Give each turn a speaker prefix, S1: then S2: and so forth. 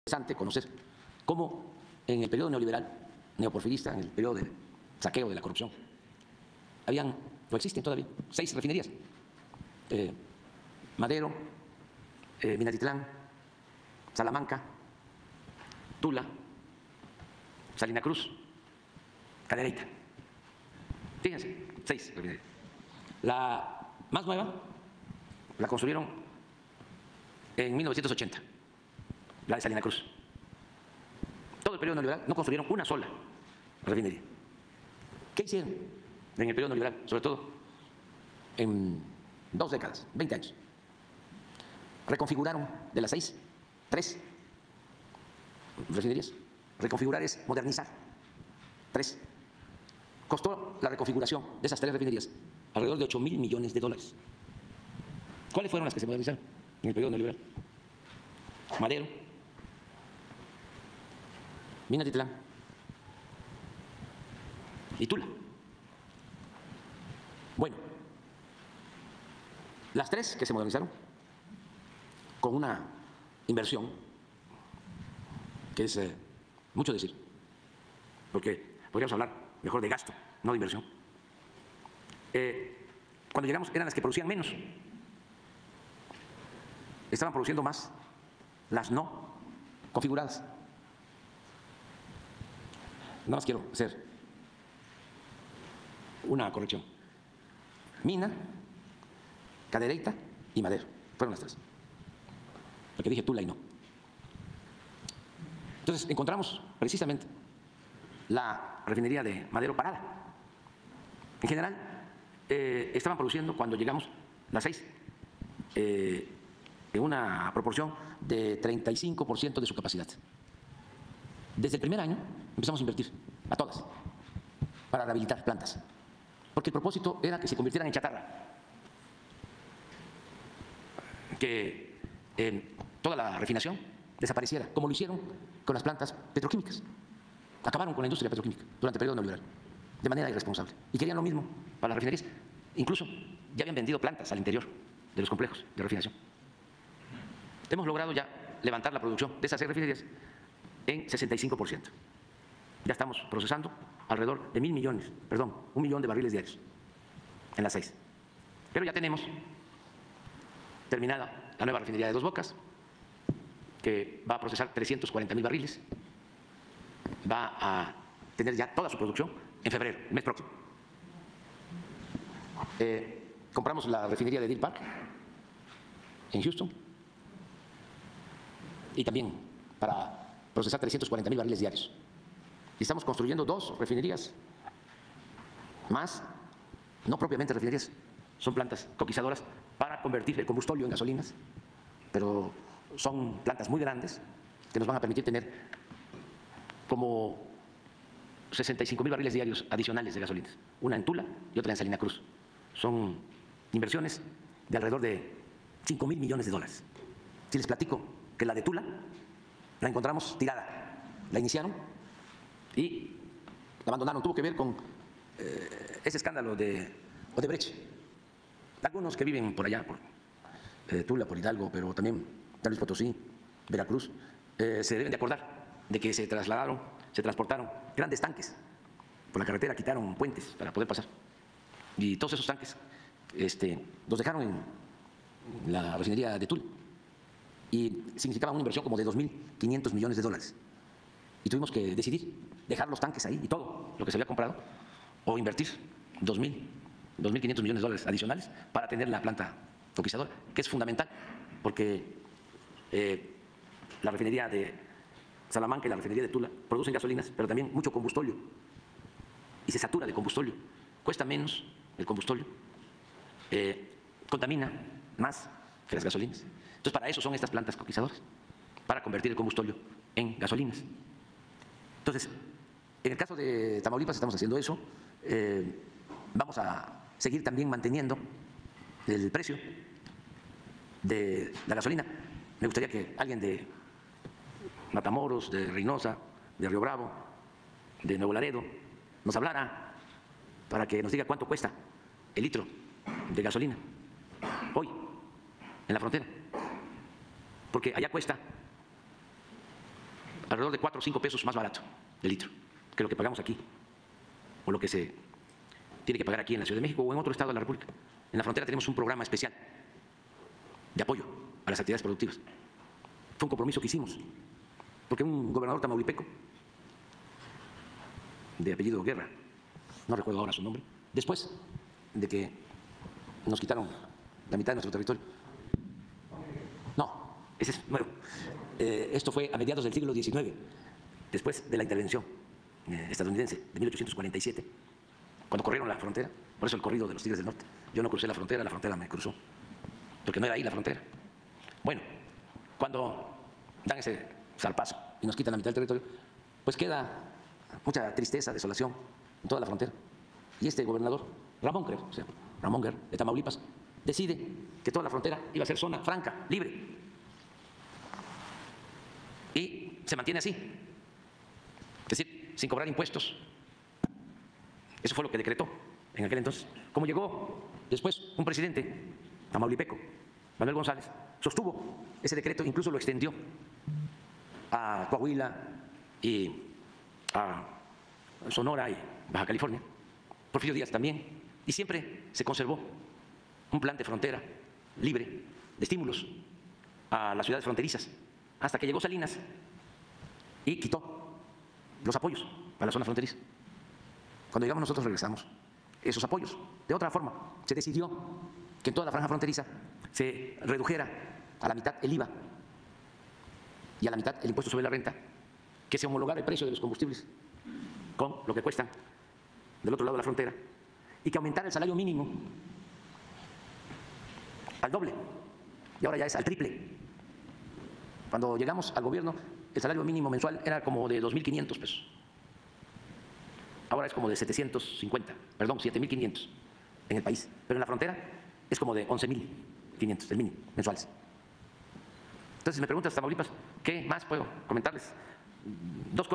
S1: Interesante conocer cómo en el periodo neoliberal, neoporfirista, en el periodo del saqueo de la corrupción, habían, o existen todavía, 6 refinerías. Madero, Minatitlán, Salamanca, Tula, Salina Cruz, Cadereyta. Fíjense, 6 refinerías. La más nueva la construyeron en 1980. La de Salina Cruz. Todo el periodo neoliberal no construyeron una sola refinería. ¿Qué hicieron en el periodo neoliberal? Sobre todo en 2 décadas, 20 años. Reconfiguraron de las 6, 3 refinerías. Reconfigurar es modernizar. 3. Costó la reconfiguración de esas 3 refinerías alrededor de 8.000 millones de dólares. ¿Cuáles fueron las que se modernizaron en el periodo neoliberal? Madero, Minatitlán y Tula. Bueno, las 3 que se modernizaron con una inversión que es mucho decir, porque podríamos hablar mejor de gasto, no de inversión. Cuando llegamos eran las que producían menos, estaban produciendo más las no configuradas. Nada más quiero hacer una corrección. Mina, Cadereyta y Madero fueron las 3. Porque dije Tula y no. Entonces encontramos precisamente la refinería de Madero parada. En general estaban produciendo cuando llegamos las 6 en una proporción de 35% de su capacidad. Desde el primer año empezamos a invertir a todas para rehabilitar plantas, porque el propósito era que se convirtieran en chatarra, que toda la refinación desapareciera, como lo hicieron con las plantas petroquímicas. Acabaron con la industria petroquímica durante el periodo neoliberal de manera irresponsable y querían lo mismo para las refinerías. Incluso ya habían vendido plantas al interior de los complejos de refinación. Hemos logrado ya levantar la producción de esas 6 refinerías en 65%. Ya estamos procesando alrededor de 1 millón de barriles diarios en las 6. Pero ya tenemos terminada la nueva refinería de Dos Bocas, que va a procesar 340.000 barriles. Va a tener ya toda su producción en febrero, el mes próximo. Compramos la refinería de Deer Park en Houston y también para procesar 340.000 barriles diarios. Y estamos construyendo 2 refinerías más, no propiamente refinerías, son plantas coquizadoras para convertir el combustóleo en gasolinas, pero son plantas muy grandes que nos van a permitir tener como 65.000 barriles diarios adicionales de gasolinas, una en Tula y otra en Salina Cruz. Son inversiones de alrededor de 5.000 millones de dólares. Si les platico que la de Tula la encontramos tirada, la iniciaron y la abandonaron. Tuvo que ver con ese escándalo de Odebrecht. Algunos que viven por allá, por Tula, por Hidalgo, pero también San Luis Potosí, Veracruz, se deben de acordar de que se transportaron grandes tanques por la carretera, quitaron puentes para poder pasar. Y todos esos tanques los dejaron en la refinería de Tula. Y significaba una inversión como de 2.500 millones de dólares. Y tuvimos que decidir dejar los tanques ahí y todo lo que se había comprado, o invertir 2.500 millones de dólares adicionales para tener la planta coquizadora, que es fundamental, porque la refinería de Salamanca y la refinería de Tula producen gasolinas, pero también mucho combustóleo, y se satura de combustóleo. Cuesta menos el combustóleo, contamina más que las gasolinas. Entonces, para eso son estas plantas coquizadoras, para convertir el combustóleo en gasolinas. Entonces, en el caso de Tamaulipas estamos haciendo eso. Vamos a seguir también manteniendo el precio de la gasolina. Me gustaría que alguien de Matamoros, de Reynosa, de Río Bravo, de Nuevo Laredo, nos hablara para que nos diga cuánto cuesta el litro de gasolina hoy en la frontera. Porque allá cuesta alrededor de 4 o 5 pesos más barato de litro que lo que pagamos aquí, o lo que se tiene que pagar aquí en la Ciudad de México o en otro estado de la República. En la frontera tenemos un programa especial de apoyo a las actividades productivas. Fue un compromiso que hicimos, porque un gobernador tamaulipeco, de apellido Guerra, no recuerdo ahora su nombre, después de que nos quitaron la mitad de nuestro territorio. No, ese es nuevo. Esto fue a mediados del siglo XIX, después de la intervención estadounidense de 1847, cuando corrieron la frontera. Por eso el corrido de los Tigres del Norte. Yo no crucé la frontera me cruzó, porque no era ahí la frontera. Bueno, cuando dan ese zarpazo y nos quitan la mitad del territorio, pues queda mucha tristeza, desolación en toda la frontera. Y este gobernador, Ramón, creo, o sea, Ramón Guerra, de Tamaulipas, decide que toda la frontera iba a ser zona franca, libre. Y se mantiene así, es decir, sin cobrar impuestos. Eso fue lo que decretó en aquel entonces. Como llegó después un presidente tamaulipeco, Manuel González, sostuvo ese decreto, incluso lo extendió a Coahuila y a Sonora y Baja California, Porfirio Díaz también, y siempre se conservó un plan de frontera libre, de estímulos a las ciudades fronterizas, hasta que llegó Salinas y quitó los apoyos para la zona fronteriza. Cuando llegamos nosotros regresamos esos apoyos. De otra forma, se decidió que en toda la franja fronteriza se redujera a la mitad el IVA y a la mitad el impuesto sobre la renta, que se homologara el precio de los combustibles con lo que cuestan del otro lado de la frontera y que aumentara el salario mínimo al doble y ahora ya es al triple. Cuando llegamos al gobierno, el salario mínimo mensual era como de 2.500 pesos. Ahora es como de 7.500 en el país, pero en la frontera es como de 11.500, el mínimo, mensuales. Entonces, me preguntas, Tamaulipas, ¿qué más puedo comentarles? Dos cosas.